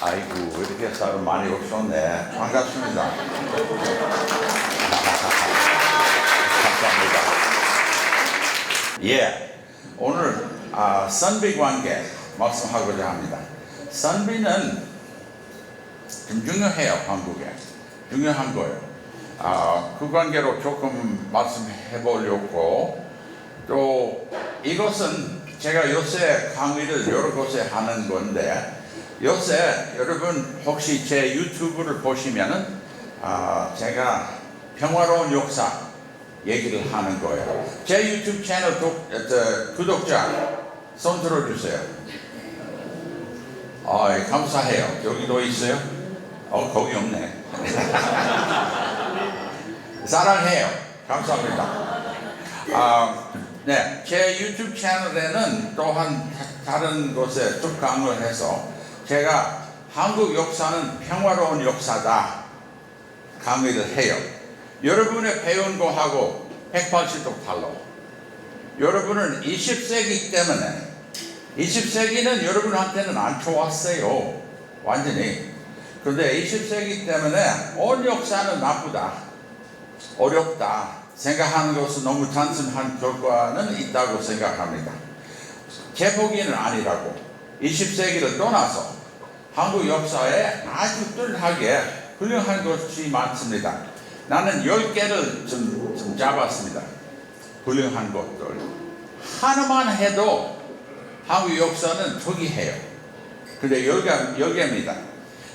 아이고, 이렇게 사람 많이 오셨네. 반갑습니다. 감사합니다. 예, 오늘 선비 관계 말씀하고자 합니다. 선비는 좀 중요해요, 한국에. 중요한 거예요. 그 관계로 조금 말씀해 보려고, 또 이것은 제가 요새 강의를 여러 곳에 하는 건데, 요새 여러분 혹시 제 유튜브를 보시면은 제가 평화로운 역사 얘기를 하는 거예요. 제 유튜브 채널 구독자 손 들어주세요. 감사해요. 여기도 있어요? 거기 없네. 사랑해요. 감사합니다. 네, 제 유튜브 채널에는 또한 다른 곳에 쭉 강의를 해서 제가 한국 역사는 평화로운 역사다 강의를 해요. 여러분의 배운 거하고 180도 달라. 여러분은 20세기 때문에 20세기는 여러분한테는 안 좋았어요. 완전히. 근데 20세기 때문에 온 역사는 나쁘다, 어렵다 생각하는 것은 너무 단순한 결과는 있다고 생각합니다. 제 보기에는 아니라고. 20세기를 떠나서 한국 역사에 아주 뚜렷하게 훌륭한 것이 많습니다. 나는 10개를 좀 잡았습니다. 훌륭한 것들. 하나만 해도 한국 역사는 특이해요. 근데 10개입니다.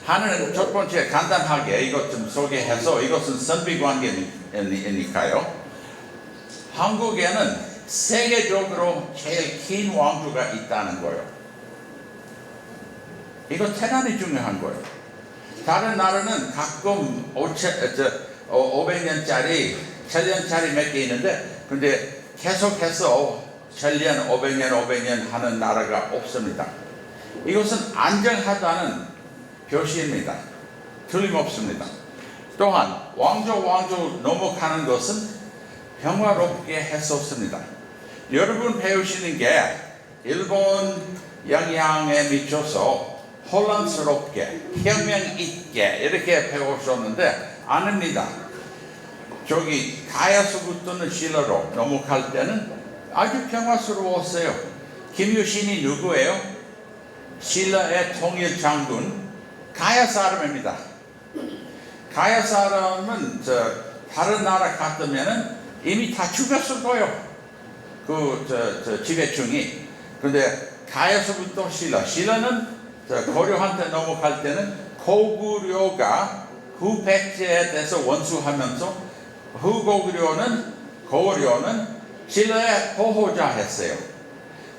하나는 첫 번째 간단하게 이것 좀 소개해서, 이것은 선비 관계니까요. 한국에는 세계적으로 제일 긴 왕조가 있다는 거예요. 이거 대단히 중요한 거예요. 다른 나라는 가끔 500년짜리, 1000년짜리 몇 개 있는데, 근데 계속해서 1000년, 500년 하는 나라가 없습니다. 이것은 안정하다는 표시입니다. 틀림없습니다. 또한 왕조 넘어가는 것은 평화롭게 했었습니다. 여러분 배우시는 게 일본 영향에 미쳐서 혼란스럽게, 혁명 있게 이렇게 배우셨는데 아닙니다. 저기 가야서부터는 신라로 넘어갈 때는 아주 평화스러웠어요. 김유신이 누구예요? 신라의 통일 장군 가야 사람입니다. 가야 사람은 다른 나라 갔으면은 이미 다 죽였을 거예요. 지배층이. 근데 가야서부터 신라는 고려한테 넘어갈 때는 고구려가 후백제에 대해서 원수하면서 고구려는 신라의 보호자 했어요.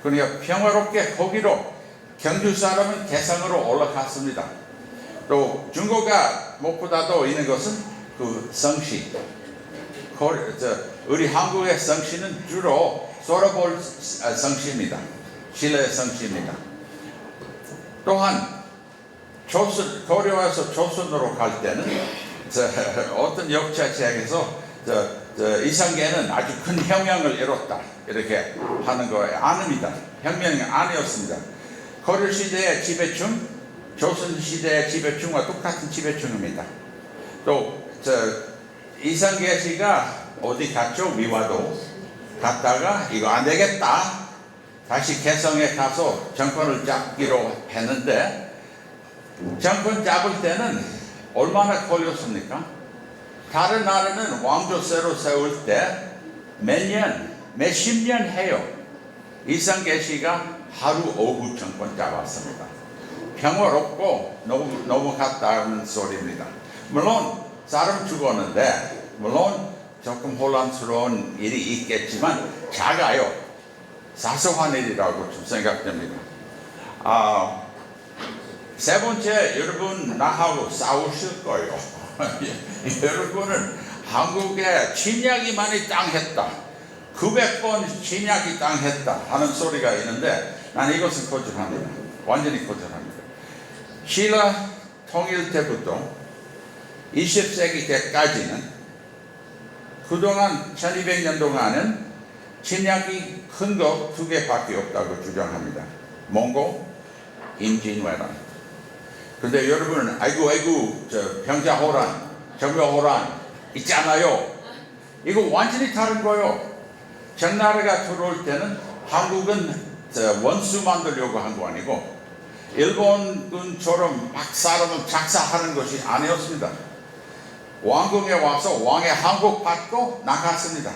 그러니까 평화롭게 거기로 경주 사람은 개성으로 올라갔습니다. 또 중국가 무엇보다도 있는 것은 그 성씨. 우리 한국의 성씨는 주로 소라볼 성씨입니다. 신라의 성씨입니다. 또한 고려에서 조선으로 갈 때는 어떤 역사책에서 이성계는 아주 큰 혁명을 이뤘다 이렇게 하는 거예요. 아닙니다. 혁명이 아니었습니다. 고려 시대의 지배층, 조선 시대의 지배층과 똑같은 지배층입니다. 또 이성계 씨가 어디 갔죠? 미화도 갔다가 이거 안 되겠다, 다시 개성에 가서 정권을 잡기로 했는데, 정권 잡을 때는 얼마나 걸렸습니까? 다른 나라는 왕조 새로 세울 때 몇십 년 해요. 이성계 씨가 하루 오후 정권 잡았습니다. 평화롭고 넘어갔다는 소리입니다. 물론 사람 죽었는데, 물론 조금 혼란스러운 일이 있겠지만 작아요. 사소한 일이라고 좀 생각됩니다. 세 번째, 여러분 나하고 싸우실 거예요. 여러분은 한국에 침략이 많이 당했다, 900번 침략이 당했다 하는 소리가 있는데, 나는 이것은 거절합니다. 완전히 거절합니다. 신라 통일 때부터 20세기 때까지는 그동안 1200년 동안은 침략이 큰 거 2개밖에 없다고 주장합니다. 몽고, 임진왜란. 근데 여러분은 아이고 저 병자호란, 정묘호란 있잖아요. 이거 완전히 다른 거요. 청나라가 들어올 때는 한국은 원수 만들려고 한 거 아니고 일본군처럼 막 사람을 작사하는 것이 아니었습니다. 왕궁에 와서 왕의 항복 받고 나갔습니다.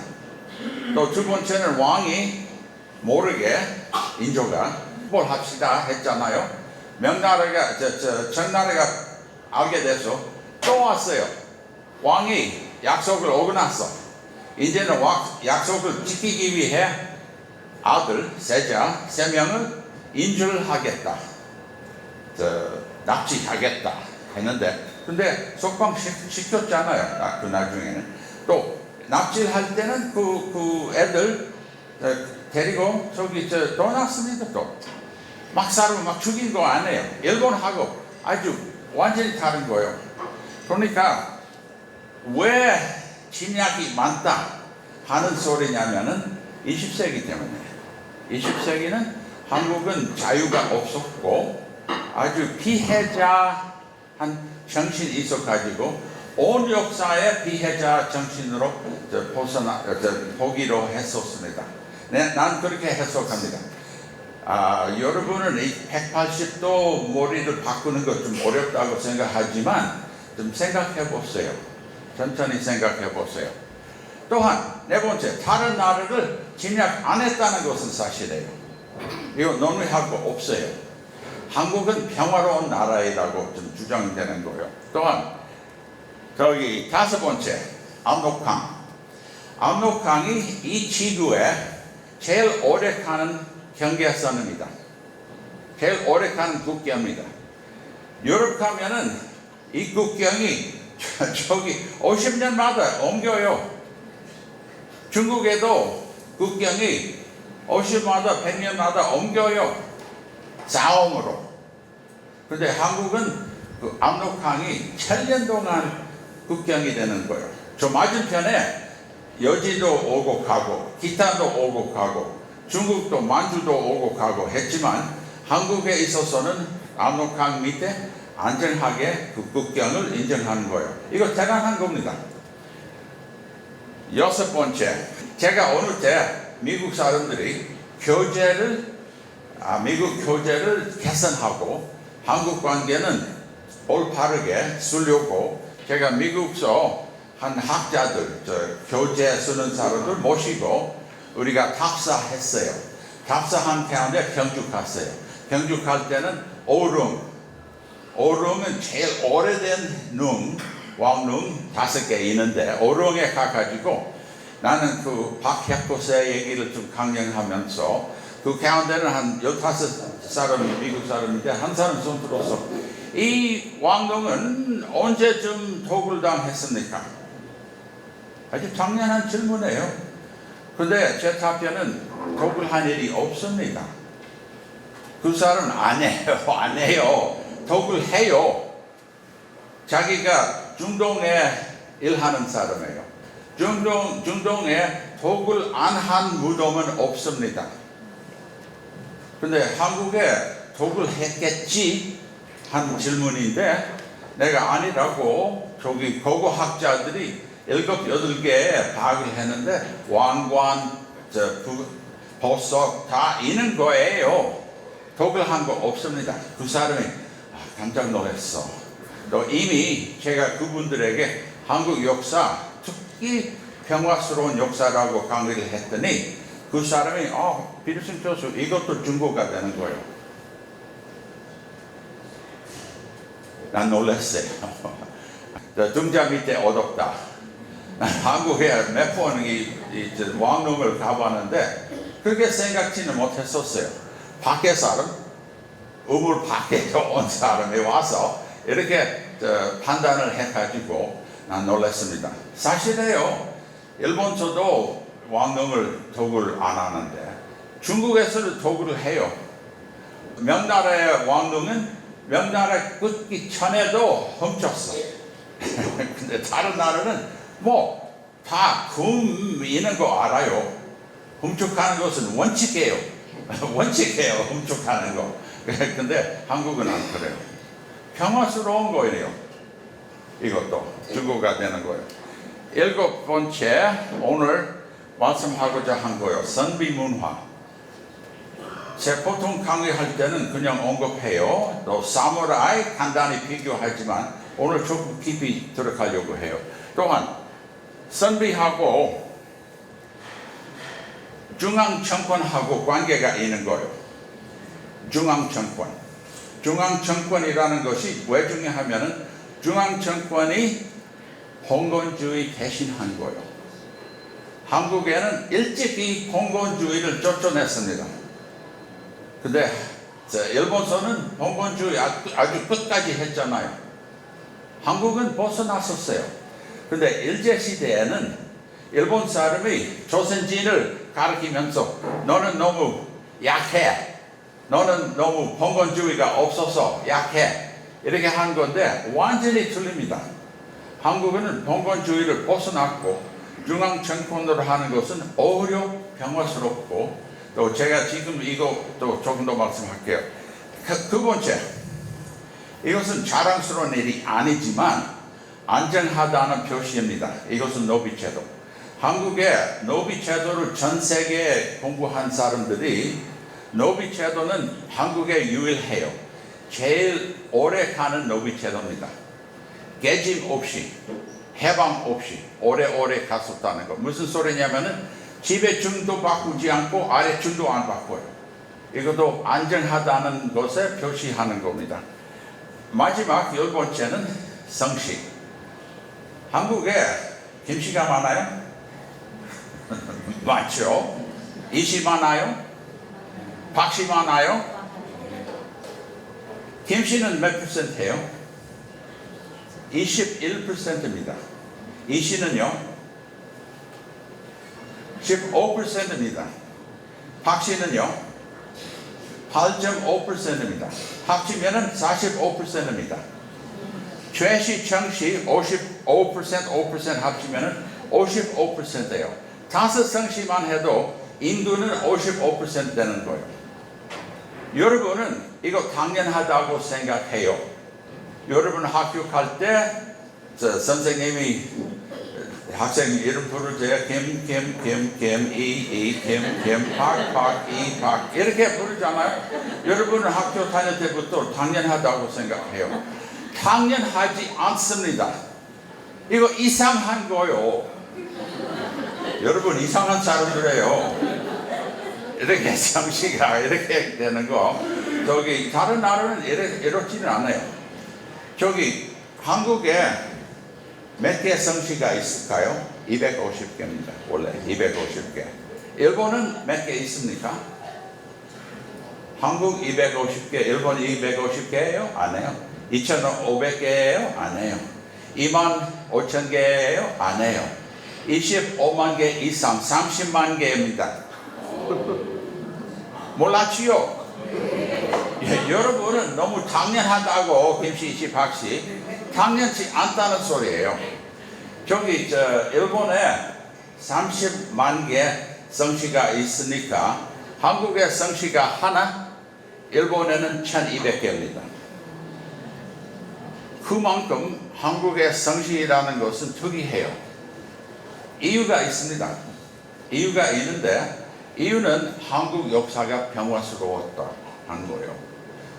또 두 번째는 왕이 모르게 인조가 뭘 합시다 했잖아요. 청나라가 알게 돼서 또 왔어요. 왕이 약속을 어겨놨어. 이제는 약속을 지키기 위해 아들, 세자 3명을 인질하겠다. 납치하겠다 했는데 근데 석방시켰잖아요. 그 나중에는 또 납치할 때는 그 애들 데리고 저기 떠났습니다. 또 막 사람을 막 죽인 거 아니에요. 일본하고 아주 완전히 다른 거예요. 그러니까 왜 침략이 많다 하는 소리냐면은 20세기 때문에. 20세기는 한국은 자유가 없었고 아주 피해자 한 정신이 있어가지고 온 역사의 피해자 정신으로 보기로 했었습니다. 난 그렇게 해석합니다. 여러분은 이 180도 머리를 바꾸는 것 좀 어렵다고 생각하지만 좀 생각해 보세요. 천천히 생각해 보세요. 또한 네 번째, 다른 나라를 침략 안 했다는 것은 사실이에요. 이거 논의할 거 없어요. 한국은 평화로운 나라이라고 좀 주장되는 거예요. 또한 저기 다섯 번째, 압록강. 압록강이 이 지구에 제일 오래 가는 경계선입니다. 제일 오래 가는 국경입니다. 유럽 가면은 이 국경이 저기 50년마다 옮겨요. 중국에도 국경이 50년마다 100년마다 옮겨요. 싸움으로. 근데 한국은 그 압록강이 1000년 동안 국경이 되는 거예요. 저 맞은편에 여지도 오고 가고 기타도 오고 가고 중국도 만주도 오고 가고 했지만 한국에 있어서는 압록강 밑에 안전하게 그 국경을 인정하는 거예요. 이거 대단한 겁니다. 여섯 번째, 제가 어느 때 미국 사람들이 미국 교제를 개선하고 한국 관계는 올바르게 쓰려고 제가 미국서 한 학자들, 교재 쓰는 사람들 모시고 우리가 답사했어요. 답사한 가운데 경축했어요. 경축할 때는 오름은 제일 오래된 왕릉 5개 있는데 오름에 가가지고 나는 그 박혁고세 얘기를 좀 강령하면서 그 가운데는 한 15사람 미국 사람인데 한 사람 손 들어서 이 왕릉은 언제쯤 도굴당했습니까? 아주 당연한 질문이에요. 근데 제 답변은 도굴한 일이 없습니다. 그 사람은 안 해요. 도굴해요. 자기가 중동에 일하는 사람이에요. 중동에 도굴 안 한 무덤은 없습니다. 근데 한국에 도굴했겠지 한 질문인데 내가 아니라고 저기 고고학자들이 7, 8개 파악을 했는데 왕관, 보석 다 있는 거예요. 도굴한 거 없습니다. 그 사람이 깜짝 놀랐어. 또 이미 제가 그분들에게 한국 역사, 특히 평화스러운 역사라고 강의를 했더니 그 사람이 비르슨 교수 이것도 중고가 되는 거예요. 난 놀랐어요. 등자 밑에 어둡다. 한국에 몇 번 왕릉을 가봤는데 그렇게 생각지는 못했었어요. 밖에 사람, 우물 밖에 온 사람이 와서 이렇게 판단을 해가지고 난 놀랐습니다. 사실이에요. 일본서도 왕릉을 도굴 안 하는데 중국에서도 도굴을 해요. 명나라의 왕릉은 명나라 끝기 전에도 훔쳤어. 근데 다른 나라는 다 금 있는 거 알아요. 훔쳐가는 것은 원칙이에요. 원칙이에요. 훔쳐가는 거. 근데 한국은 안 그래요. 평화스러운 거예요. 이것도 주고가 되는 거예요. 7번째, 오늘 말씀하고자 한 거예요. 선비 문화. 제가 보통 강의할 때는 그냥 언급해요. 또 사무라이 간단히 비교하지만 오늘 조금 깊이 들어가려고 해요. 또한 선비하고 중앙정권하고 관계가 있는 거예요. 중앙정권. 중앙정권이라는 것이 왜 중요하면은 중앙정권이 봉건주의 대신한 거예요. 한국에는 일찍 이 봉건주의를 쫓아냈습니다. 근데 일본서는 봉건주의 아주 끝까지 했잖아요. 한국은 벗어났었어요. 근데 일제시대에는 일본 사람이 조선진을 가리키면서 너는 너무 약해. 너는 너무 봉건주의가 없어서 약해. 이렇게 한 건데 완전히 틀립니다. 한국은 봉건주의를 벗어났고 중앙정권으로 하는 것은 오히려 평화스럽고 또 제가 지금 이거 또 조금 더 말씀할게요. 두 번째, 이것은 자랑스러운 일이 아니지만 안전하다는 표시입니다. 이것은 노비제도. 한국의 노비제도를 전 세계에 공부한 사람들이 노비제도는 한국에 유일해요. 제일 오래 가는 노비제도입니다. 계집 없이 해방 없이 오래오래 갔었다는 거. 무슨 소리냐면은 집에 줌도 바꾸지 않고 아래 줌도 안 바꿔요. 이것도 안전하다는 것에 표시하는 겁니다. 마지막 10번째는 성씨. 한국에 김씨가 많아요? 많죠. 이씨 많아요? 박씨 많아요? 김씨는 몇 %예요? 21%입니다. 이씨는요? 15%입니다. 박씨는요? 8.5%입니다. 합치면은 45%입니다. 최씨, 청씨 55%, 5% 합치면은 55%예요. 5성씨만 해도 인구는 55% 되는 거예요. 여러분은 이거 당연하다고 생각해요. 여러분 학교 갈 때 선생님이 학생 이름 부를 때 김, 박, 이렇게 부르잖아요. 여러분은 학교 다닐 때부터 당연하다고 생각해요. 당연하지 않습니다. 이거 이상한 거요. 여러분 이상한 사람들이에요. 이렇게 성씨가 이렇게 되는 거. 저기 다른 나라는 이렇지는 않아요. 저기 한국에 몇 개 성씨가 있을까요? 250개입니다. 원래 250개. 일본은 몇 개 있습니까? 한국 250개, 일본 250개예요? 안 해요. 2,500개예요? 안 해요. 25,000개예요? 안 해요. 25만 개 이상 30만 개입니다. 몰랐지요? 예, 여러분은 너무 당연하다고 김씨, 이씨, 박씨 당연치 않다는 소리예요. 저기 일본에 30만 개 성씨가 있으니까 한국에 성씨가 하나, 일본에는 1,200개입니다. 그만큼 한국의 성씨라는 것은 특이해요. 이유가 있습니다. 이유가 있는데 이유는 한국 역사가 평화스러웠다 한 거예요.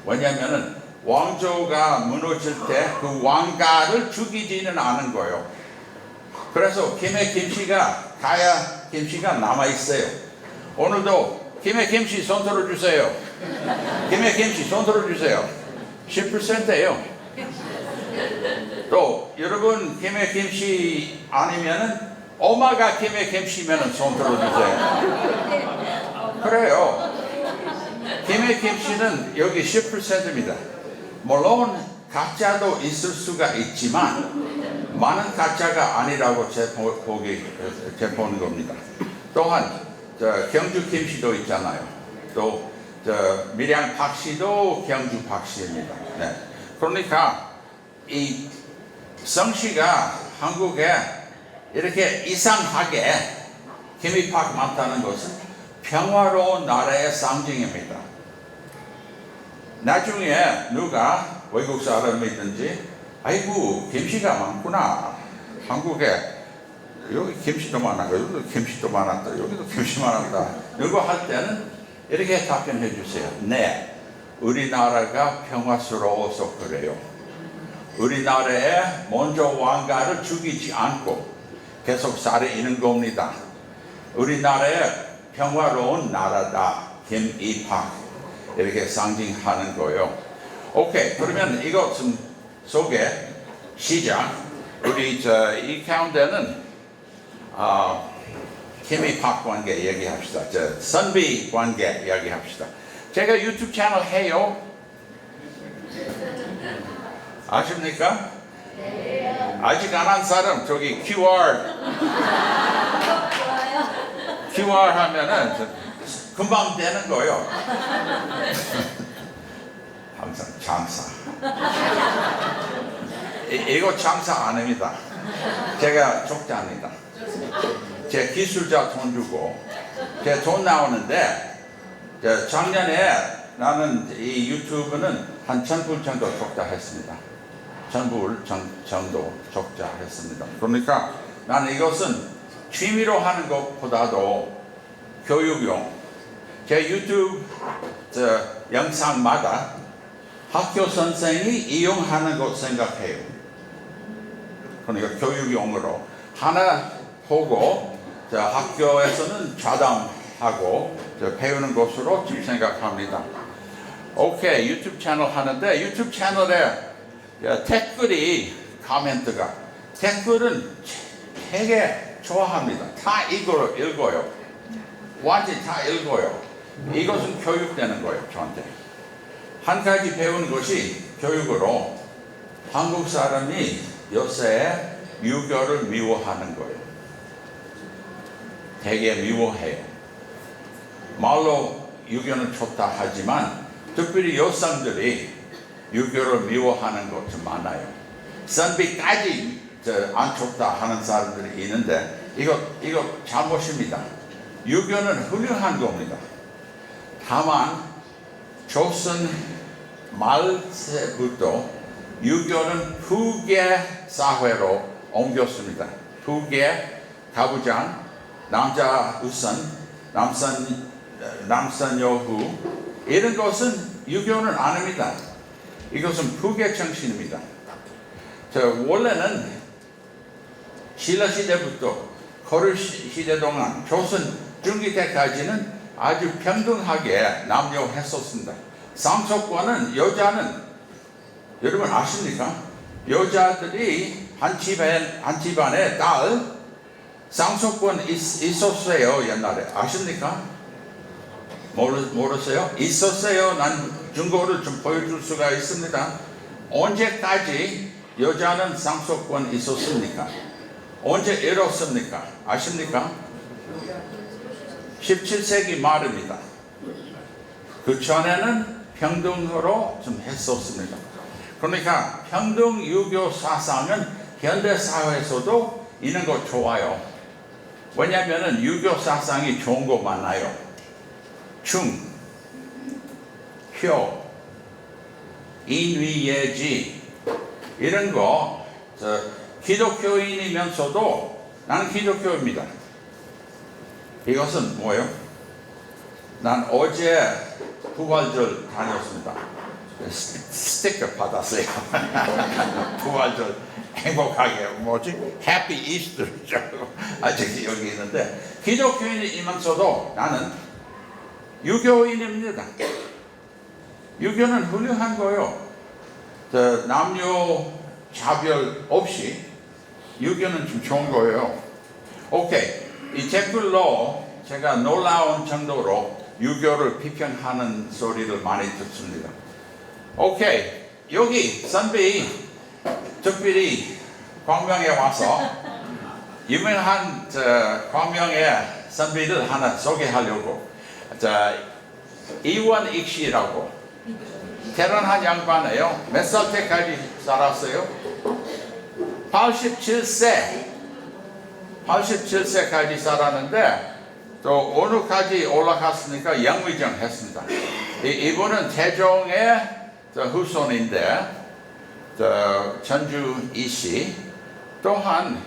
왜냐하면 왕조가 무너질 때 그 왕가를 죽이지는 않은 거예요. 그래서 김해 김씨가 가야 김씨가 남아 있어요. 오늘도 김해 김씨 손 들어주세요. 김해 김씨 손 들어주세요. 10%예요. 또 여러분 김해 김씨 아니면은 엄마가 김해 김씨면은 손 들어주세요. 그래요. 김해 김씨는 여기 10%입니다. 물론 가짜도 있을 수가 있지만 많은 가짜가 아니라고 제 보는 겁니다. 또한 경주 김씨도 있잖아요. 또 밀양 박씨도 경주 박씨입니다. 네. 그러니까 이 성씨가 한국에 이렇게 이상하게 김이팍 많다는 것은 평화로운 나라의 상징입니다. 나중에 누가 외국 사람이든지 아이고 김씨가 많구나. 한국에 여기 김씨도 많았고 여기도 김씨도 많았다. 여기도 김씨 많았다. 이거 할 때는 이렇게 답변해 주세요. 네, 우리나라가 평화스러워서 그래요. 우리나라에 먼저 왕가를 죽이지 않고 계속 살아있는 겁니다. 우리나라에 평화로운 나라다. 김이팍 이렇게 상징하는 거예요. 오케이, 그러면 이거 좀 소개 시작. 우리 이 가운데는 김이팍 관계 얘기합시다. 선비 관계 얘기합시다. 제가 유튜브 채널 해요. 아십니까? 아직 안 한 사람 저기 QR 하면은 금방 되는 거예요. 항상 장사. 이거 장사 안 합니다. 제가 적자입니다. 제 기술자 돈 주고 제 돈 나오는데 작년에 나는 이 유튜브는 한 1,000불 정도 적자했습니다. 1,000불 정도 적자했습니다. 그러니까 나는 이것은 취미로 하는 것보다도 교육용. 제 유튜브 영상마다 학교 선생이 이용하는 것 생각해요. 그러니까 교육용으로 하나 보고 학교에서는 좌담하고 배우는 것으로 지금 생각합니다. 오케이, 유튜브 채널 하는데 유튜브 채널에 댓글이 댓글은 되게 좋아합니다. 다 읽어요. 완전히 다 읽어요. 이것은 교육되는 거예요, 저한테. 한 가지 배우는 것이 교육으로 한국 사람이 요새 유교를 미워하는 거예요. 되게 미워해요. 말로 유교는 좋다 하지만 특별히 여성들이 유교를 미워하는 것 좀 많아요. 선비까지 안 좋다 하는 사람들이 있는데 이거 잘못입니다. 유교는 훌륭한 겁니다. 다만 조선 말세부터 유교는 후계 사회로 옮겼습니다. 후계 가부장, 남자 우선, 남선 여후 이런 것은 유교는 안 합니다. 이것은 후계 정신입니다. 원래는 신라 시대부터 거를 시대 동안 조선 중기 때까지는 아주 평등하게 남녀했었습니다. 상속권은 여자는 여러분 아십니까? 여자들이 한 집안에 딸 상속권 있었어요. 옛날에 아십니까? 모르세요? 있었어요. 난 증거를 좀 보여줄 수가 있습니다. 언제까지 여자는 상속권 있었습니까? 언제 잃었습니까? 아십니까? 17세기 말입니다. 그 전에는 평등으로 좀 했었습니다. 그러니까 평등 유교 사상은 현대 사회에서도 있는 거 좋아요. 왜냐하면 유교 사상이 좋은 거 많아요. 충, 효, 인위예지 이런 거 기독교인이면서도 나는 기독교입니다. 이것은 뭐예요? 난 어제 부활절 다녔습니다. 스티커 받았어요. 부활절 행복하게 뭐지? 해피 이스터죠. 아직 여기 있는데 기독교인이면서도 나는 유교인입니다. 유교는 훌륭한 거예요. 남녀 차별 없이 유교는 좀 좋은 거예요. 오케이, 이 댓글로 제가 놀라운 정도로 유교를 비평하는 소리를 많이 듣습니다. 오케이, 여기 선비 특별히 광명에 와서 유명한 광명의 선비들 하나 소개하려고. 이원익 씨라고 결혼한 양반이에요. 몇 살 때까지 살았어요? 87세까지 살았는데 또 어느까지 올라갔으니까 영의정 했습니다. 이분은 태종의 후손인데 전주 이씨. 또한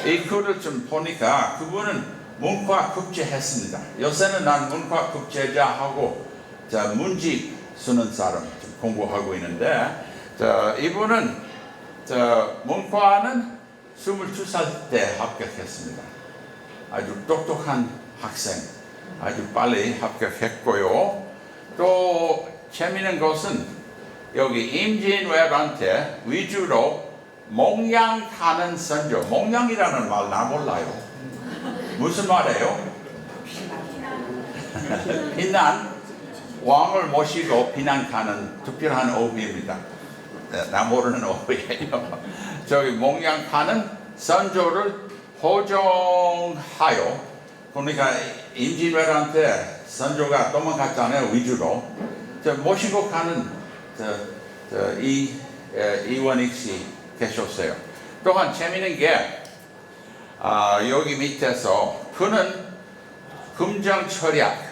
이 글을 좀 보니까 그분은 문과국제 했습니다. 요새는 난 문과국제자 하고 문집 쓰는 사람 좀 공부하고 있는데 이분은 문과는 22살 때 합격했습니다. 아주 똑똑한 학생, 아주 빨리 합격했고요. 또 재미있는 것은 여기 임진왜란때 위주로 몽양 가는 선조, 몽양이라는 말 나 몰라요. 무슨 말이에요? 비난, 왕을 모시고 비난 가는 특별한 어휘입니다. 나 모르는 어휘예요. 저기 몽양 가는 선조를 호종하여, 그러니까 임진왜란 때 선조가 도망갔잖아요. 위주로 모시고 가는 이원익 씨 계셨어요. 또한 재미있는 게 여기 밑에서 그는 금정철약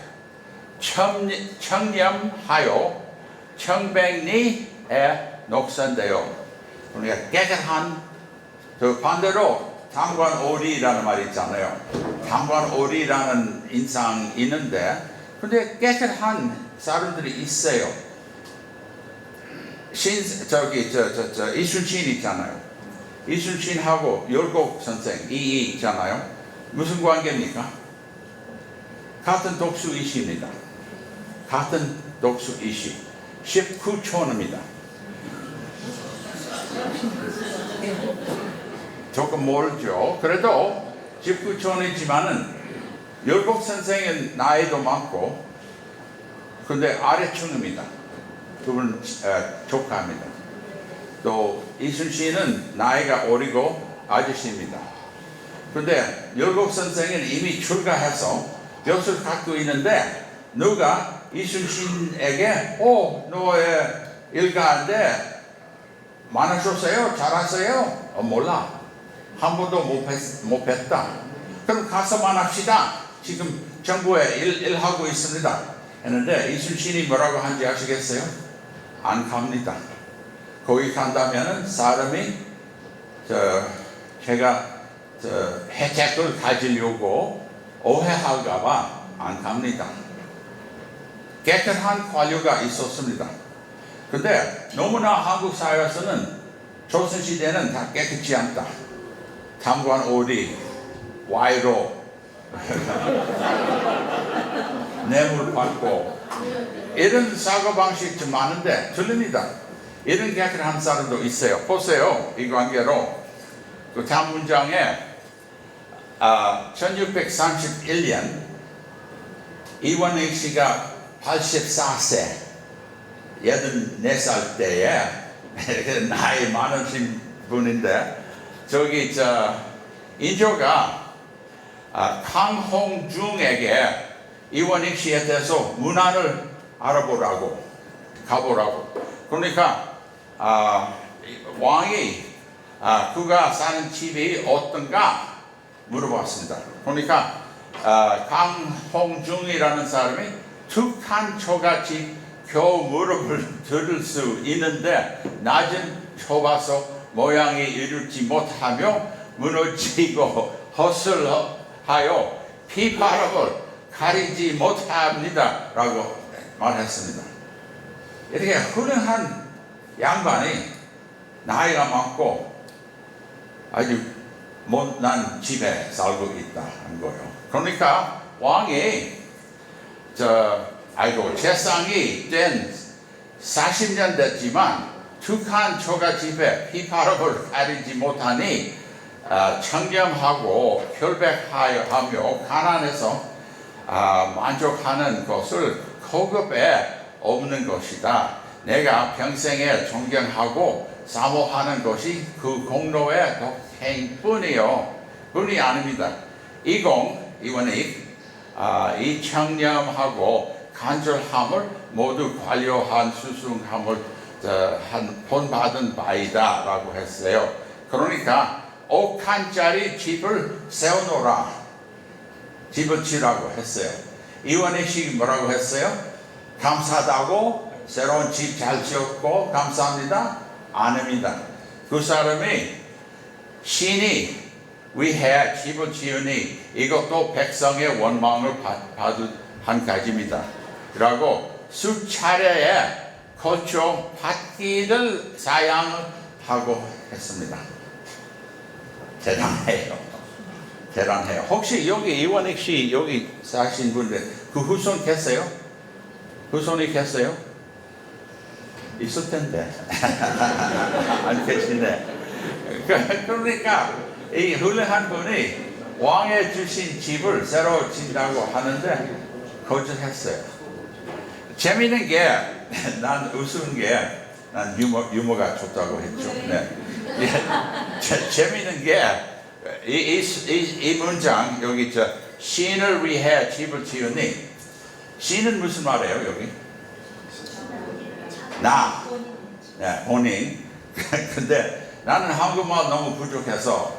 청렴하여 청백리에 녹선되어, 그러니까 깨끗한, 반대로 당관오리라는 말이 있잖아요. 당관오리라는 인상이 있는데, 근데 깨끗한 사람들이 있어요. 이순신 있잖아요. 이순신하고 열곡 선생 이 있잖아요. 무슨 관계입니까? 같은 독수이시입니다. 같은 독수이시 19촌입니다. 조금 멀죠. 그래도 19촌이지만은 열곡 선생은 나이도 많고, 근데 아래층입니다. 두 분 조카입니다. 또 이순신은 나이가 어리고 아저씨입니다. 근데 열곡 선생은 이미 출가해서 벼슬 갖고 있는데, 누가 이순신에게 너의 일가인데 많으셨어요? 잘하세요? 몰라. 한 번도 못 뵀다. 그럼 가서만 합시다. 지금 정부에 일하고 있습니다. 했는데 이순신이 뭐라고 한지 아시겠어요? 안 갑니다. 거기 간다면은 사람이 제가 혜택을 가지려고 오해할까봐 안 갑니다. 깨끗한 관료가 있었습니다. 근데 너무나 한국 사회에서는 조선시대는 다 깨끗지 않다. 당관오리, 와이로 뇌물 받고 이런 사고방식 좀 많은데 틀립니다. 이런 깨끗한 사람도 있어요. 보세요. 이 관계로 그 다음 문장에 1631년 이원익 씨가 84세 84살 때에 나이 많으신 분인데, 저기 인조가 강홍중에게 이원익 씨에 대해서 문안을 알아보라고 가보라고. 그러니까 왕이 그가 사는 집이 어떤가 물어봤습니다. 그러니까 강홍중이라는 사람이 툭한 초같이 겨우 무릎을 들을 수 있는데 낮은 좁아서 모양이 이루지 못하며 무너지고 허술하여 피바람을 가리지 못합니다 라고 말했습니다. 이렇게 훌륭한 양반이 나이가 많고 아주 못난 집에 살고 있다는 거예요. 그러니까 왕이 재상이 된 40년 됐지만 툭한 초가집에 피바람을 가리지 못하니 청렴하고 결백하며 가난해서 만족하는 것을 고급에 없는 것이다. 내가 평생에 존경하고 사모하는 것이 그 공로의 독행뿐이요 뿐이 아닙니다. 이원익 이 청렴하고 간절함을 모두 관료한 수승함을 본받은 바이다 라고 했어요. 그러니까 5칸짜리 집을 세워놓으라, 집을 지라고 했어요. 이원익 씨 뭐라고 했어요? 감사하다고 새로운 집 잘 지었고 감사합니다? 아닙니다. 그 사람이 신이 위해 집을 지으니 이것도 백성의 원망을 받을 한 가지입니다. 라고 수차례에 거쳐 받기를 사양하고 했습니다. 대단해요. 대단해요. 혹시 여기 이원익 씨 여기 사신 분들 그 후손 계세요? 후손이 계세요? 있을 텐데 안 계시네. 그러니까 이 훌륭한 분이 왕의 주신 집을 새로 짓다고 하는데 거절했어요. 재미있는 게 난 웃은 게 난 유머가 좋다고 했죠. 네. 재미있는 게 이 문장 여기 신을 위해 집을 지으니 신은 무슨 말이에요 여기? 나. 네, 본인. 근데 나는 한국말 너무 부족해서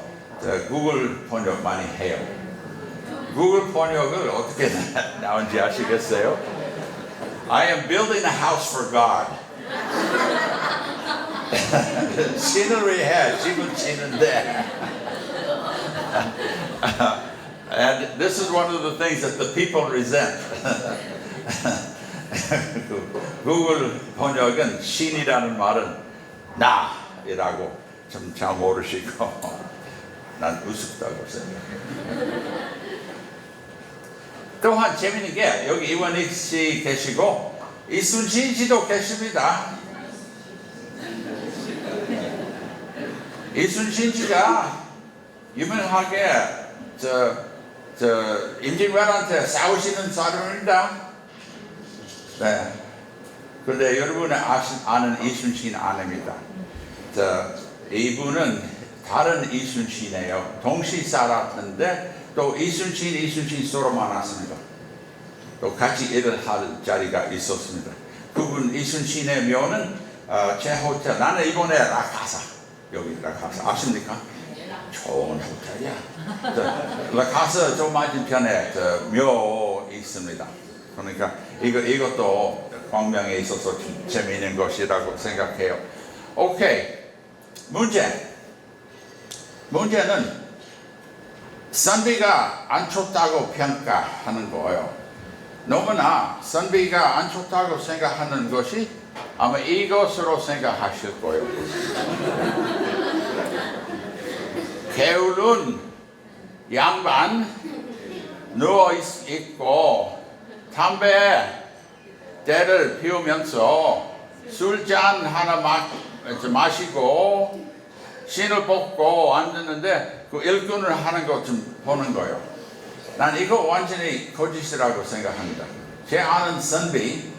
구글 번역 많이 해요. 구글 번역을 어떻게 나온지 아시겠어요? I am building a house for God. 신을 위해 집을 짓는데. And this is one of the things that the people resent. 구글 번역은 신이라는 말은 나이라고 좀 잘 모르시고 난 우습다고 생각해요. 또한 재미있는 게 여기 이원익 씨 계시고 이순신 씨도 계십니다. 이순신 씨가 유명하게 임진왜란한테 싸우시는 사람입니다. 네. 그런데 여러분이 아는 이순신 아닙니다. 이분은 다른 이순신이에요. 동시 살았는데 또 이순신 서로 만났습니다. 또 같이 일을 할 자리가 있었습니다. 그분 이순신의 묘는 제 호텔, 나는 이번에 라카사, 여기 라카사 아십니까? 좋은 호텔이야. 라카사 좀 맞은편에 묘 있습니다. 그러니까 이것도 광명에 있어서 재미있는 것이라고 생각해요. 오케이. 문제는 선비가 안 좋다고 평가하는 거예요. 너무나 선비가 안 좋다고 생각하는 것이 아마 이것으로 생각하실 거예요. 게으른 양반 누워 있고 담배를 피우면서 술잔 하나 마시고 신을 벗고 앉았는데 그 일꾼을 하는 것 좀 보는 거예요. 난 이거 완전히 거짓이라고 생각합니다. 제 아는 선비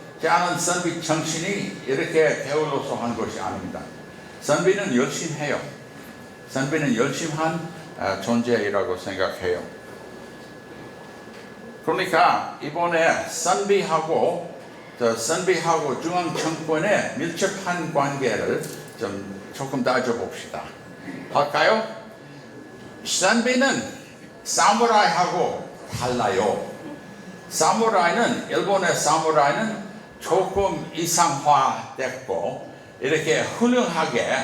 정신이 이렇게 게을러서 한 것이 아닙니다. 선비는 열심히 해요. 선비는 열심한 존재이라고 생각해요. 그러니까 이번에 선비하고 중앙정권의 밀접한 관계를 조금 따져봅시다. 할까요? 선비는 사무라이하고 달라요. 일본의 사무라이는 조금 이상화됐고 이렇게 훌륭하게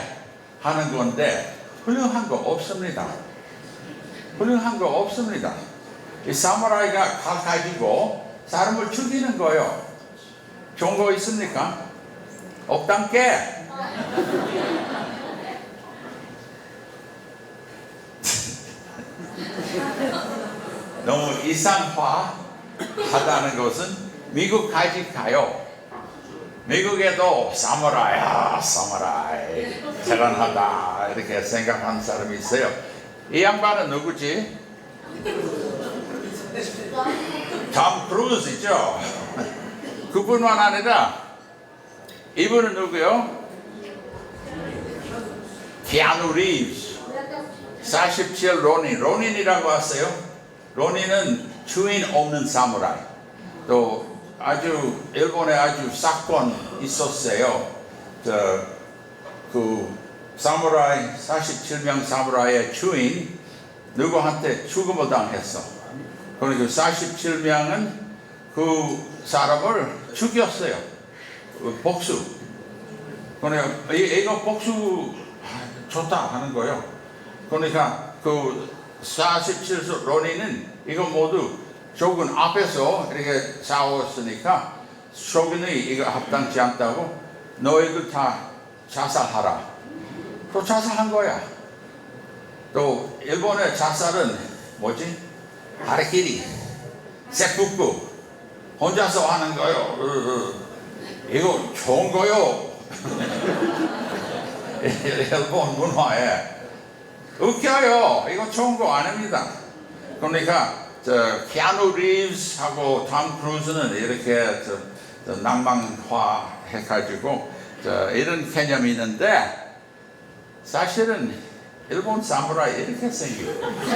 하는 건데 훌륭한 거 없습니다. 이 사무라이가 칼 가지고 사람을 죽이는 거예요. 좋은 거 있습니까? 없단께. 너무 이상화하다는 것은 미국까지 가요. 미국에도 사무라이 대단하다 이렇게 생각하는 사람이 있어요. 이 양반은 누구지? 톰 크루즈 있죠? 그뿐만 아니라 이분은 누구요? 키아누 리브스. 47 로닌이라고 하세요. 로닌은 주인 없는 사무라이. 또 일본에 아주 사건 있었어요. 그 사무라이 47명 사무라이의 주인 누구한테 죽음을 당했어. 그러니까 47명은 그 사람을 죽였어요. 복수. 그러니까 이거 복수 좋다 하는 거예요. 그러니까 그 47수 론인은 이거 모두 쇼군 앞에서 이렇게 싸웠으니까 쇼군이 이거 합당치 않다고 너희들 다 자살하라. 또 자살한 거야. 또 일본의 자살은 뭐지? 하리키리, 세푸쿠 혼자서 하는 거요. 이거 좋은 거요. 일본 문화에 웃겨요. 이거 좋은 거 아닙니다. 그러니까 키아누 리브스하고 톰 크루즈는 이렇게 낭만화 해가지고 이런 개념이 있는데 사실은 일본 사무라이 이렇게 생겨요.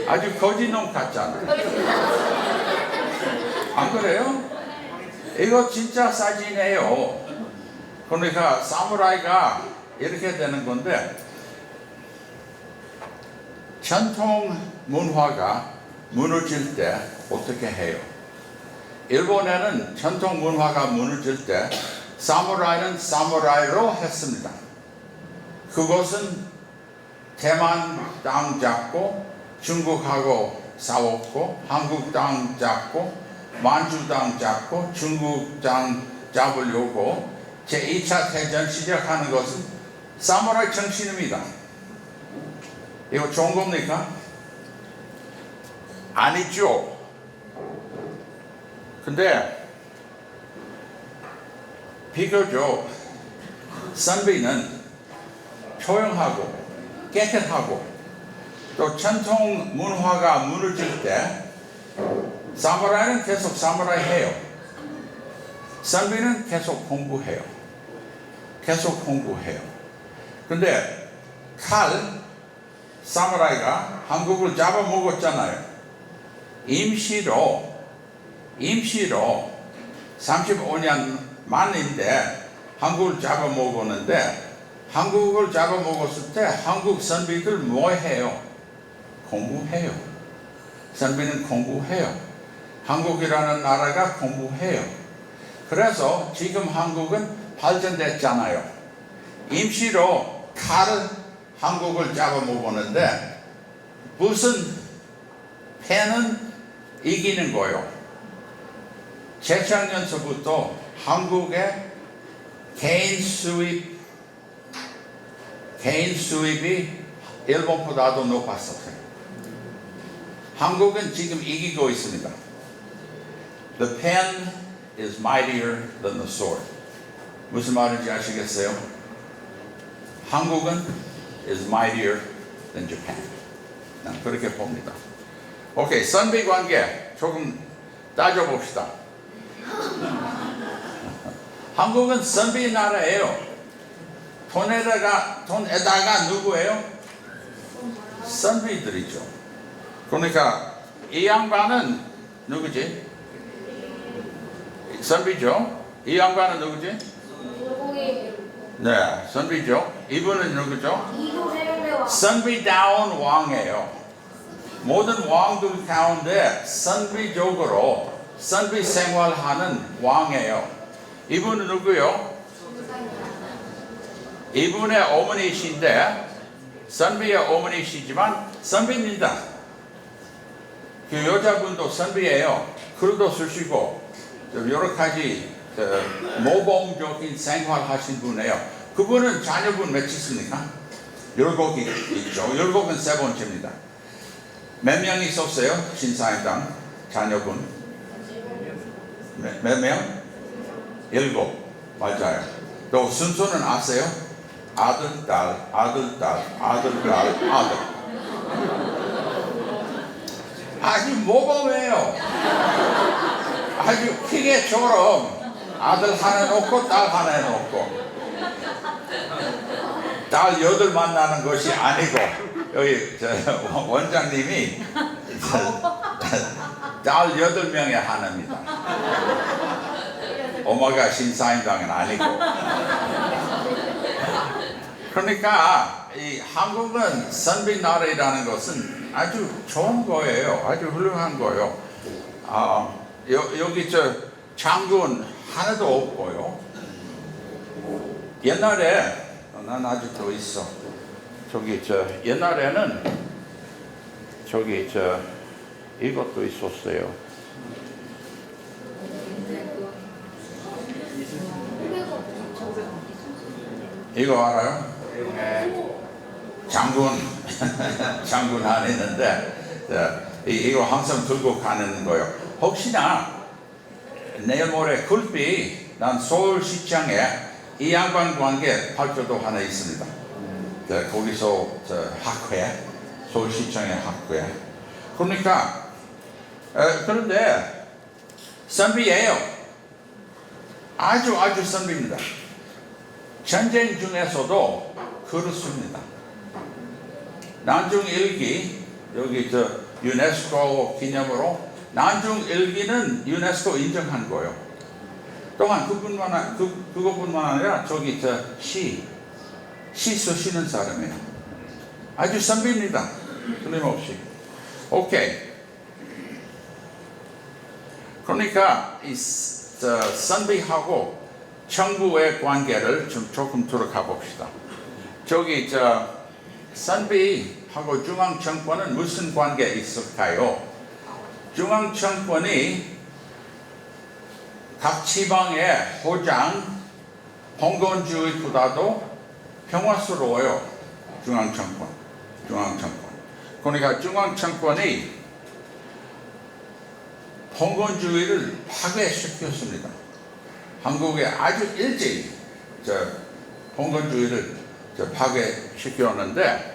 아주 거지놈 같잖아요. 안 그래요? 이거 진짜 사진이에요. 그러니까 사무라이가 이렇게 되는 건데 전통 문화가 무너질 때 어떻게 해요? 일본에는 전통 문화가 무너질 때 사무라이는 사무라이로 했습니다. 그것은 대만 땅 잡고 중국하고 싸웠고 한국 땅 잡고 만주 땅 잡고 중국 땅 잡으려고 제2차 대전 시작하는 것은 사무라이 정신입니다. 이거 좋은 겁니까? 아니죠. 근데 비교적 선비는 조용하고 깨끗하고 또 전통 문화가 무너질 때 사무라이는 계속 사무라이 해요. 선비는 계속 공부해요. 계속 공부해요. 근데 사무라이가 한국을 잡아먹었잖아요. 임시로 35년 만인데 한국을 잡아먹었는데 한국을 잡아먹었을 때 한국 선비들 뭐 해요? 공부해요. 선비는 공부해요. 한국이라는 나라가 공부해요. 그래서 지금 한국은 발전됐잖아요. 임시로 한국을 잡아먹었는데 무슨 패는 이기는 거예요. 재작년서부터 한국의 개인 수입이 일본보다도 높았어요. 한국은 지금 이기고 있습니다. The pen is mightier than the sword. 무슨 말인지 아시겠어요? 한국은 is mightier than Japan. 난 그렇게 봅니다. 오케이, 선비 관계 조금 따져봅시다. 한국은 선비 나라예요. 돈에다가 누구예요? 선비들이죠. 그러니까 이 양반은 누구지? 선비죠. 이 양반은 누구지? 네, 선비죠. 이분은 누구죠? 선비다운 왕이에요. 모든 왕들 가운데 선비적으로 선비 생활하는 왕이에요. 이분은 누구요? 이분의 어머니이신데 선비의 어머니시지만 선비입니다. 그 여자분도 선비예요. 글도 쓰시고 여러 가지 모범적인 생활하신 분이에요. 그분은 자녀분 몇 있습니까? 7이 있죠. 7은 세 번째입니다. 몇 명 있었어요? 신사임당 자녀분? 몇 명? 7. 맞아요. 또 순서는 아세요? 아들, 딸, 아들, 딸, 아들, 딸, 아들. 아주 모범이에요. 아주 기계처럼 아들 하나 놓고 딸 하나 놓고 딸 8 만나는 것이 아니고 여기 원장님이 딸 8명의 하나입니다. 엄마가 신사임당은 아니고. 그러니까 이 한국은 선비 나라라는 것은 아주 좋은 거예요. 아주 훌륭한 거예요. 여기 저 장군 하나도 없고요. 옛날에 난 아직도 있어. 저기 저 옛날에는 저기 저 이것도 있었어요. 이거 알아요? 장군 장군 안에 있는데 이거 항상 들고 가는 거예요. 혹시나 내일 모레 굴비 난 서울시청에 이 양반 관계 발표도 하나 있습니다. 거기서 학회 서울시청의 학회. 그러니까 그런데 선비예요. 아주 선비입니다. 전쟁 중에서도 그렇습니다. 난중일기 여기 저 유네스코 기념으로 난중일기는 유네스코 인정한 거예요. 또한 그것뿐만 아니라 저기 저 시 쓰시는 사람이에요. 아주 선비입니다. 틀림없이. 오케이. 그러니까 이 선비하고 정부의 관계를 좀 조금 들어가 봅시다. 저기 저 선비하고 중앙정권은 무슨 관계 있을까요? 중앙정권이 각 지방의 호장, 봉건주의보다도 평화스러워요. 중앙정권. 그러니까 중앙정권이 봉건주의를 파괴시켰습니다. 한국에 아주 일찍 봉건주의를 파괴시켰는데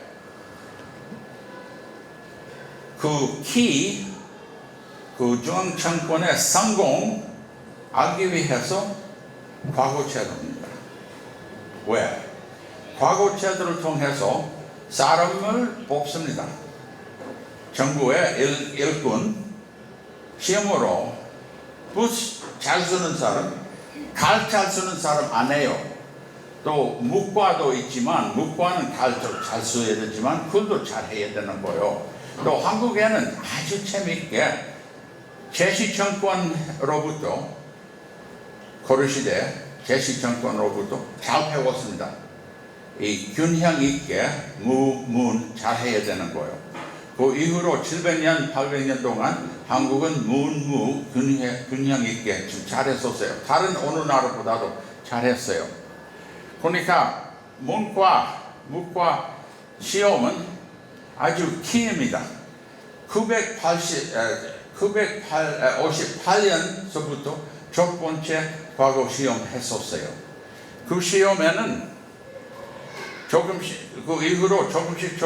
그 중앙정권의 성공 알기 위해서 과거제도입니다. 왜? 과거제도를 통해서 사람을 뽑습니다. 정부의 일꾼 시험으로 부스 잘 쓰는 사람, 칼 잘 쓰는 사람 안 해요. 또 무과도 있지만 무과는 칼 잘 써야 되지만 굴도 잘 해야 되는 거예요. 또 한국에는 아주 재미있게 제시정권으로부터 고려시대 제시정권으로부터 잘 배웠습니다. 이 균형 있게 문 잘 해야 되는 거예요. 그 이후로 700년, 800년 동안 한국은 무 균형 있게 좀 잘했었어요. 다른 어느 나라보다도 잘했어요. 그러니까 문과 시험은 아주 키입니다. 958년서부터 첫 번째 과거 시험 했었어요. 그 시험에는 그 이후로 조금씩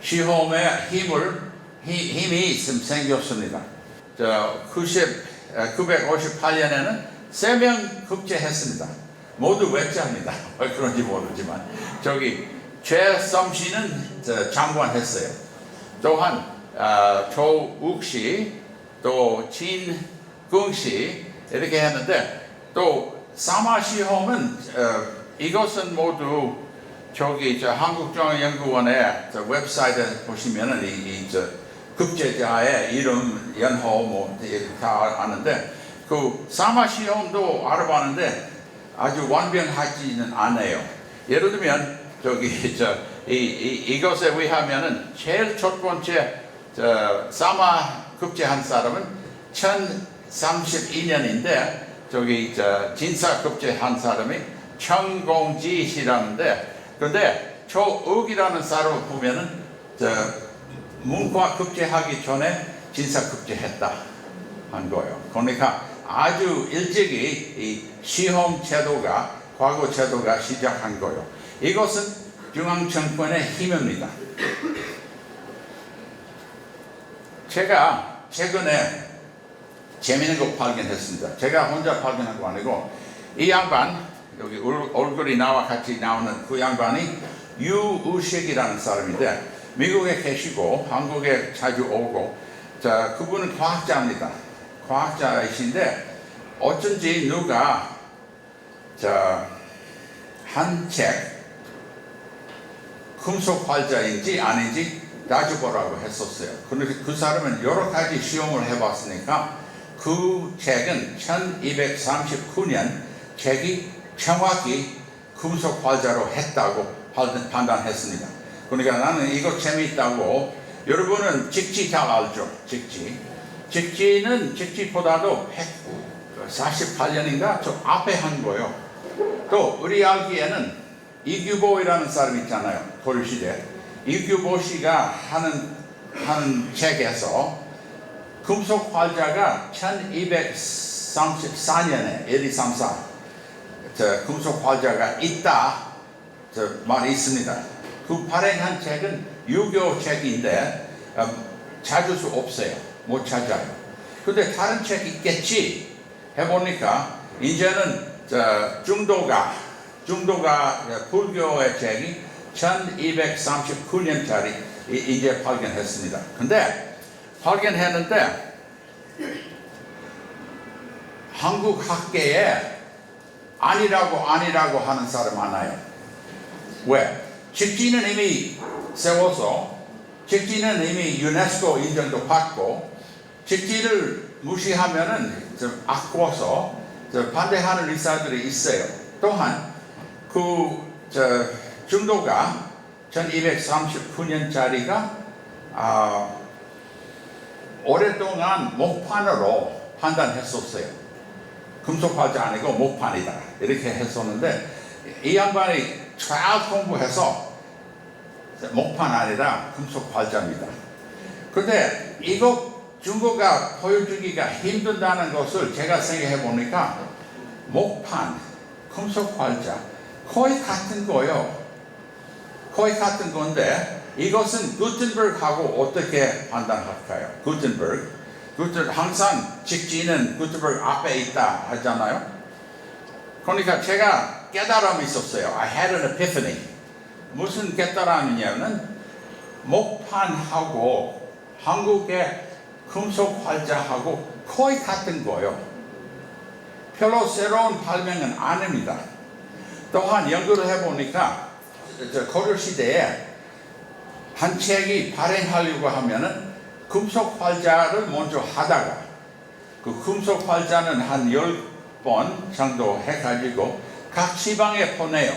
시험에 힘이 생겼습니다. 958년에는 3명 급제했습니다. 모두 외자입니다. 왜 그런지 모르지만 저기 최성씨는 장관했어요. 또한 조욱씨, 또 진궁씨 이렇게 했는데 또 사마시험은 이것은 모두 저기 한국중앙연구원의 웹사이트에 보시면은 이 급제자의 이름, 연호 뭐 다 아는데 그 사마시험도 알아봤는데 아주 완벽하지는 않아요. 예를 들면 저기 이것에 의하면은 제일 첫 번째 사마 급제한 사람은 1032년인데 저기 진사 급제한 사람이 청공지시라는데 그런데 조욱이라는 사람을 보면은 문과 급제하기 전에 진사 급제했다 한 거예요. 그러니까 아주 일찍이 이 시험 제도가 과거 제도가 시작한 거예요. 이것은 중앙정권의 힘입니다. 제가 최근에 재미있는 거 발견했습니다. 제가 혼자 발견한 거 아니고 이 양반 여기 얼굴이 나와 같이 나오는 그 양반이 유우식이라는 사람인데 미국에 계시고 한국에 자주 오고 그분은 과학자입니다. 과학자이신데 어쩐지 누가 한 책 금속 활자인지 아닌지 따져보라고 했었어요. 그런데 그 사람은 여러 가지 시험을 해봤으니까 그 책은 1239년 책이 정확히 금속 활자로 했다고 판단했습니다. 그러니까 나는 이거 재미있다고. 여러분은 직지 잘 알죠? 직지는 직지보다도 148년인가 저 앞에 한 거예요. 또 우리 알기에는 이규보이라는 사람 있잖아요. 고려시대 이규보 씨가 하는 책에서 금속 활자가 1234년에 1234 금속 활자가 있다 말이 있습니다. 그 발행한 책은 유교 책인데 찾을 수 없어요. 못 찾아요. 근데 다른 책 있겠지 해보니까 이제는 중도가 불교의 책이 1239년짜리 이제 발견했습니다. 근데 발견했는데 한국 학계에 아니라고 하는 사람 많아요. 왜? 직지는 이미 세워서 직지는 이미 유네스코 인정도 받고 직지를 무시하면은 좀 아까워서 반대하는 의사들이 있어요. 또한 중도가 1239년짜리가 오랫동안 목판으로 판단했었어요. 금속 활자 아니고 목판이다 이렇게 했었는데 이 양반이 잘 공부해서 목판 아니라 금속 활자입니다. 그런데 이거 중고가 보여주기가 힘든다는 것을 제가 생각해 보니까 목판, 금속 활자 거의 같은 거예요. 거의 같은 건데 이것은 구텐버그하고 어떻게 판단할까요? 구텐버그 항상 직지는 구텐버그 앞에 있다 하잖아요. 그러니까 제가 깨달음이 있었어요. I had an epiphany. 무슨 깨달음이냐면 목판하고 한국의 금속 활자하고 거의 같은 거예요. 별로 새로운 발명은 아닙니다. 또한 연구를 해보니까 고려시대에 한 책이 발행하려고 하면은 금속 활자를 먼저 하다가 그 금속 활자는 한 10번 정도 해가지고 각 지방에 보내요.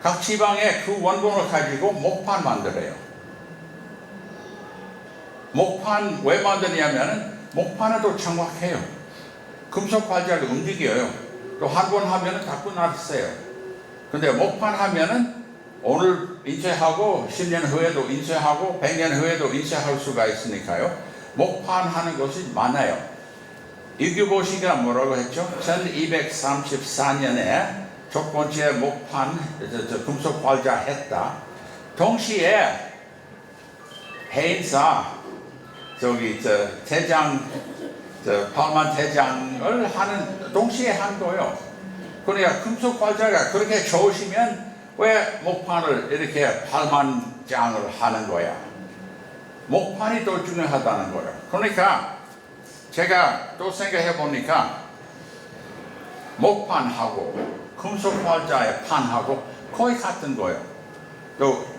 각 지방에 그 원본을 가지고 목판 만들어요. 목판 왜 만드냐면은 목판에도 정확해요. 금속 활자를 움직여요. 또 한 번 하면은 다 끝났어요. 근데 목판 하면은 오늘 인쇄하고 10년 후에도 인쇄하고 100년 후에도 인쇄할 수가 있으니까요. 목판 하는 것이 많아요. 이규보 씨가 뭐라고 했죠? 1234년에 첫 번째 목판 금속 활자 했다. 동시에 해인사 대장 팔만 대장을 하는 동시에 한 거예요. 그러니까 금속 활자가 그렇게 좋으시면 왜 목판을 이렇게 8만 장을 하는 거야? 목판이 더 중요하다는 거예요. 그러니까 제가 또 생각해 보니까 목판하고 금속 활자의 판하고 거의 같은 거예요. 또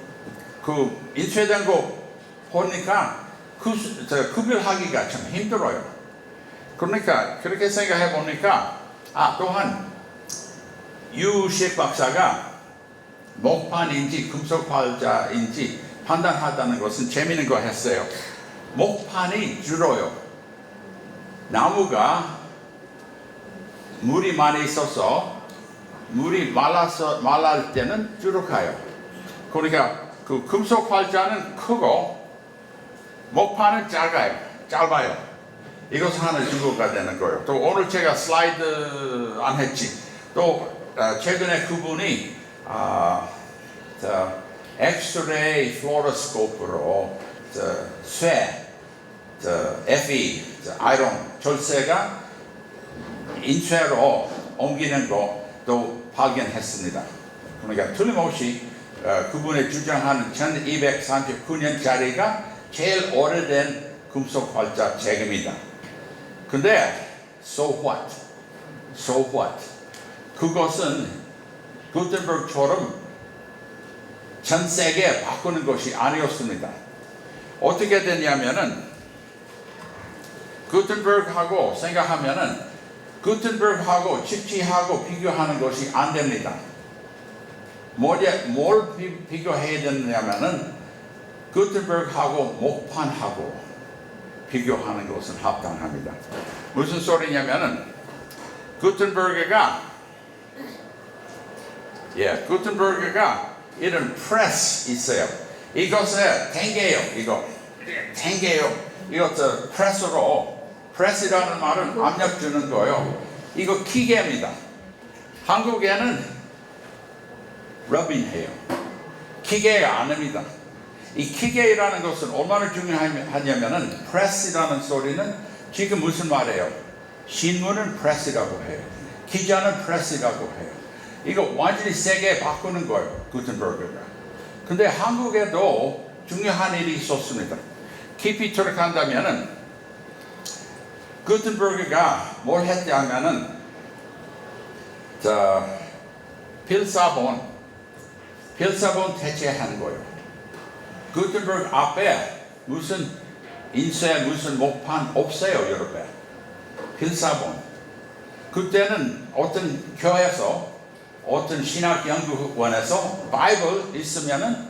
그 인쇄된 거 보니까 구별하기가 참 힘들어요. 그러니까 그렇게 생각해 보니까 또한 유식 박사가 목판인지 금속 활자인지 판단하다는 것은 재미있는 거 했어요. 목판이 줄어요. 나무가 물이 많이 있어서 물이 말랄 때는 줄어가요. 그러니까 그 금속 활자는 크고 목판은 짧아요. 이것은 하나 증거가 되는 거예요. 또 오늘 제가 슬라이드 안 했지. 또 최근에 그분이 엑스레이 플로로스코프로 Fe, 아이론, 절세가 인쇄로 옮기는 것도 발견했습니다. 그러니까 틀림없이 그분의 주장하는 1239년짜리가 제일 오래된 금속 활자 책입니다. 근데 so what? 그것은 구텐버그처럼 전 세계 바꾸는 것이 아니었습니다. 어떻게 됐냐면은 구텐베르그하고 생각하면은 구텐베르그하고 집지하고 비교하는 것이 안 됩니다. 뭘 비교해야 되느냐면은 구텐베르그하고 목판하고 비교하는 것은 합당합니다. 무슨 소리냐면은 구텐베르그가 이런 프레스 있어요. 이것을 탱게요. 이거 프레스로, 프레스라는 말은 압력 주는 거예요. 이거 기계입니다. 한국에는 러빙해요. 기계가 아닙니다. 이 기계라는 것은 얼마나 중요하냐면은 프레스라는 소리는 지금 무슨 말이에요? 신문은 프레스라고 해요. 기자는 프레스라고 해요. 이거 완전히 세게 바꾸는 거예요. 구텐베르그가. 근데 한국에도 중요한 일이 있었습니다. 깊이 들어간다면은 구텐베르그가 뭘 했냐면은 필사본 대체한 거예요. 구텐베르그 앞에 무슨 인쇄 무슨 목판 없어요, 유럽에. 필사본. 그때는 어떤 교회에서 어떤 신학연구원에서 바이블 있으면은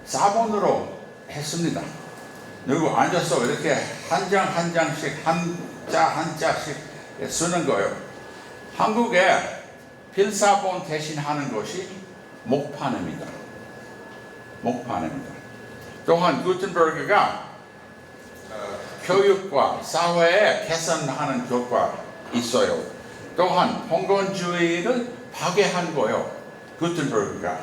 사본으로 했습니다. 누구 앉아서 이렇게 한 장 한 장씩 한자씩 쓰는 거예요. 한국에 필사본 대신하는 것이 목판입니다. 또한 구텐베르그가 교육과 사회에 개선하는 교과 있어요. 또한 봉건주의를 파괴한 거예요. 구텐베르그가.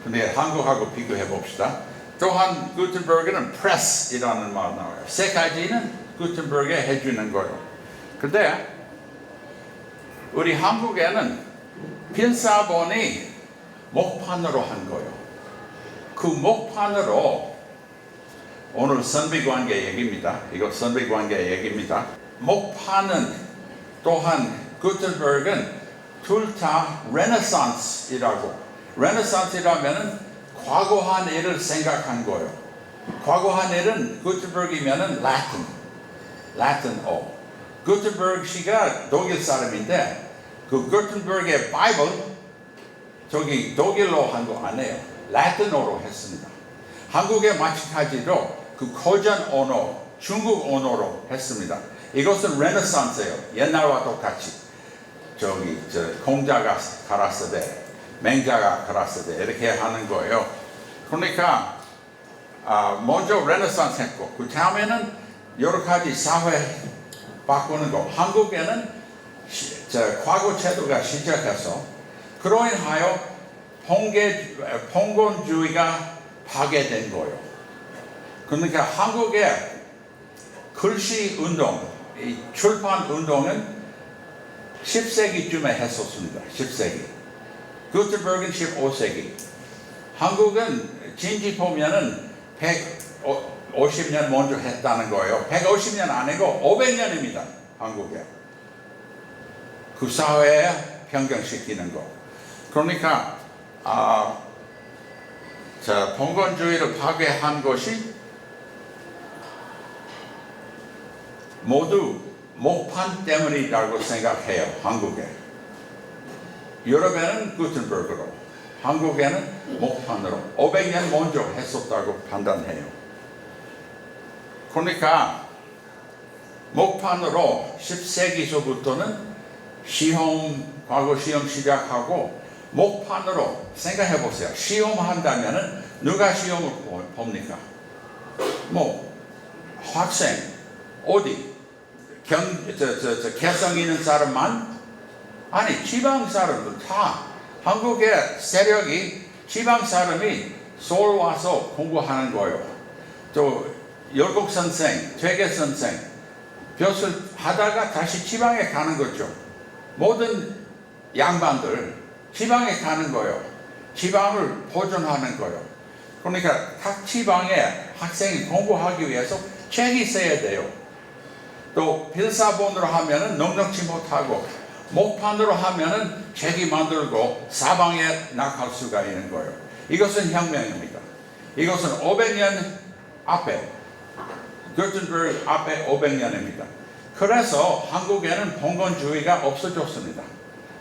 근데 한국하고 비교해 봅시다. 또한 구텐베르그는 프레스이라는 말 나와요. 세 가지는 구텐베르그가 해주는 거예요. 근데 우리 한국에는 필사본이 목판으로 한 거예요. 그 목판으로 오늘 선비관계 얘기입니다. 이거 선비관계 얘기입니다. 목판은 또한 구텐베르그는 둘 다 레네상스이라고. 레네상스라면은 과거한 일을 생각한 거예요. 과거한 일은 구텐베르그이면은 라틴어. 구텐베르그 씨가 독일 사람인데 그 구텐베르그의 바이블 저기 독일로 한 거 아니에요. 라틴어로 했습니다. 한국에 마찬가지로 그 고전 언어, 중국 언어로 했습니다. 이것은 레네상스예요. 옛날과 똑같이 공자가 가라사대, 맹자가 가라사대 이렇게 하는 거예요. 그러니까 먼저 레네상스 했고 그 다음에는 여러 가지 사회 바꾸는 거. 한국에는 과거 제도가 시작해서 그로 인하여 봉건주의가 파괴된 거예요. 그러니까 한국의 글씨 운동, 이 출판 운동은 10세기쯤에 했었습니다. 10세기. 구텐베르그는 15세기. 한국은 진지 보면은 150년 먼저 했다는 거예요. 150년 아니고 500년입니다. 한국에. 그 사회에 변경시키는 거. 그러니까 봉건주의를 파괴한 것이 모두 목판 때문이라고 생각해요. 한국에. 유럽에는 구텐베르그로, 한국에는 목판으로 500년 먼저 했었다고 판단해요. 그러니까 목판으로 10세기서부터는 과거 시험 시작하고 목판으로 생각해 보세요. 시험한다면은 누가 시험을 봅니까? 학생 어디 개성 있는 사람만? 아니 지방 사람들 다. 한국의 세력이 지방 사람이 서울 와서 공부하는 거예요. 또 열국 선생, 퇴계 선생 벼슬 하다가 다시 지방에 가는 거죠. 모든 양반들 지방에 가는 거예요. 지방을 보존하는 거예요. 그러니까 각 지방에 학생이 공부하기 위해서 책이 있어야 돼요. 또 필사본으로 하면은 넉넉지 못하고 목판으로 하면은 책이 만들고 사방에 나갈 수가 있는 거예요. 이것은 혁명입니다. 이것은 500년 앞에 교텐버그 앞에 500년입니다. 그래서 한국에는 봉건주의가 없어졌습니다.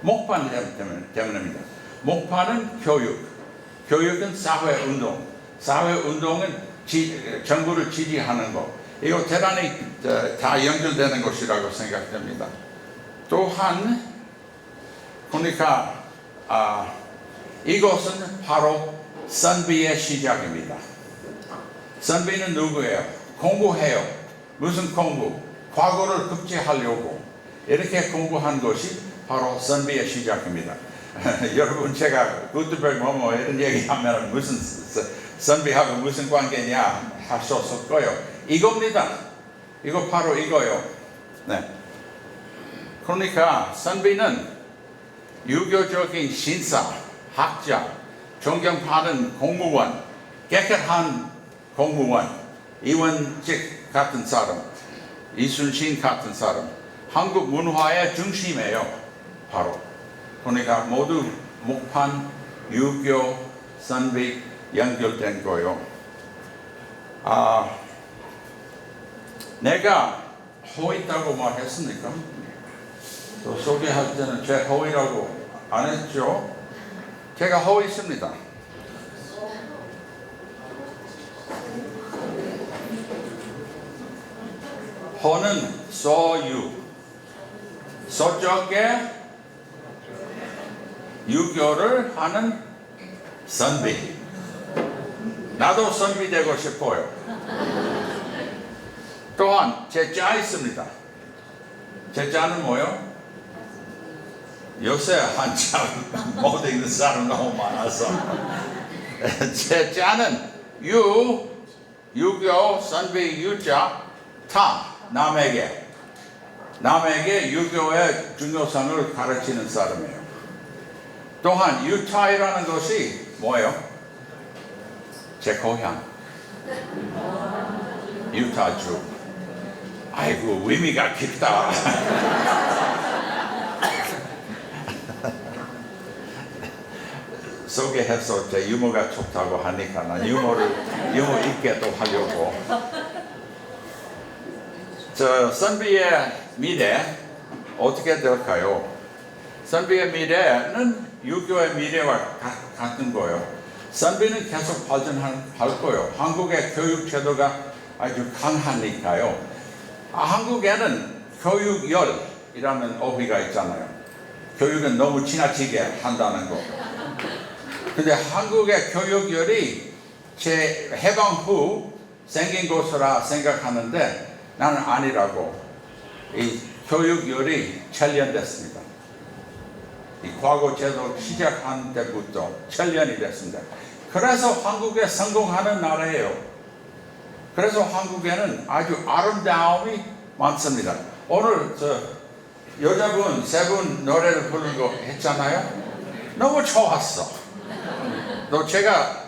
목판 때문입니다. 목판은 교육은 사회운동, 사회운동은 정부를 지지하는 것. 이거 대단히 다 연결되는 것이라고 생각됩니다. 또한 그러니까 이것은 바로 선비의 시작입니다. 선비는 누구예요? 공부해요. 무슨 공부? 과거를 급제하려고 이렇게 공부한 것이 바로 선비의 시작입니다. 여러분 제가 구텐베르그 뭐뭐 이런 얘기하면 무슨 선비하고 무슨 관계냐 하셨을 거예요. 이겁니다. 이거 바로 이거요. 네. 그러니까 선비는 유교적인 신사, 학자, 존경받는 공무원, 깨끗한 공무원, 이원직 같은 사람, 이순신 같은 사람, 한국 문화의 중심이에요. 바로. 그러니까 모두 목판, 유교, 선비 연결된 거요. 내가 허있다고 말했습니까? 또 소개할 때는 제 허이라고 안 했죠? 제가 허있습니다. 허는 소유, 서쪽에 유교를 하는 선비. 나도 선비 되고 싶어요. 또한 제 자 있습니다. 제 자는 뭐요? 요새 한참 못 읽는 사람 너무 많아서 제 자는 유교, 선비, 유자 타 남에게 유교의 중요성을 가르치는 사람이에요. 또한 유타이라는 것이 뭐예요? 제 고향 유타주. 아이고 의미가 깊다. 소개해서 제 유머가 좋다고 하니까 난 유머 있게 또 하려고. 저 선비의 미래 어떻게 될까요? 선비의 미래는 유교의 미래와 같은 거예요. 선비는 계속 발전할 거예요. 한국의 교육 제도가 아주 강하니까요. 한국에는 교육열이라는 어휘가 있잖아요. 교육은 너무 지나치게 한다는 거. 근데 한국의 교육열이 제 해방 후 생긴 것이라 생각하는데 나는 아니라고. 이 교육열이 천년됐습니다. 이 과거 제도 시작한 때부터 천년이 됐습니다. 그래서 한국에 성공하는 나라예요. 그래서 한국에는 아주 아름다움이 많습니다. 오늘 저 여자분 세 분 노래를 부르는 거 했잖아요. 너무 좋았어. 또 제가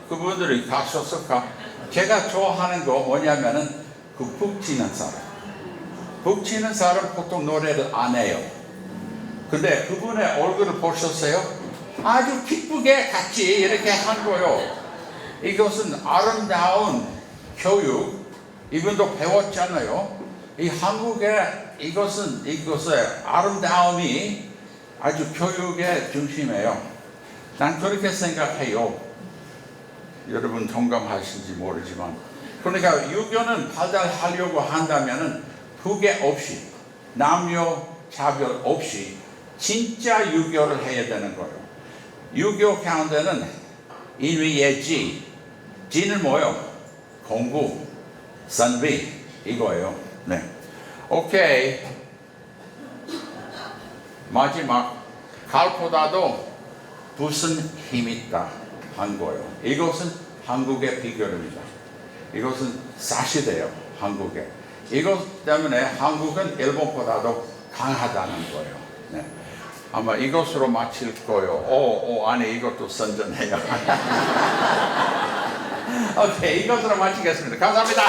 그분들이 가셨을까? 제가 좋아하는 거 뭐냐면은 그 북치는 사람. 북치는 사람 보통 노래를 안 해요. 근데 그분의 얼굴을 보셨어요? 아주 기쁘게 같이 이렇게 한 거요. 이것은 아름다운 교육. 이분도 배웠잖아요. 이 한국의 이것의 아름다움이 아주 교육의 중심이에요. 난 그렇게 생각해요. 여러분 동감하실지 모르지만. 그러니까 유교는 발달하려고 한다면은 후계 없이 남녀 차별 없이 진짜 유교를 해야 되는 거예요. 유교 가운데는 인위의 지는 뭐예요? 공부, 선비 이거예요. 네. 오케이. 마지막 칼보다도 붓은 힘이 있다 한 거예요. 이것은 한국의 비결입니다. 이것은 사실이에요. 한국에. 이것 때문에 한국은 일본보다도 강하다는 거예요. 네. 아마 이것으로 마칠 거예요. 아니 이것도 선전해요. 오케이, 이것으로 마치겠습니다. 감사합니다.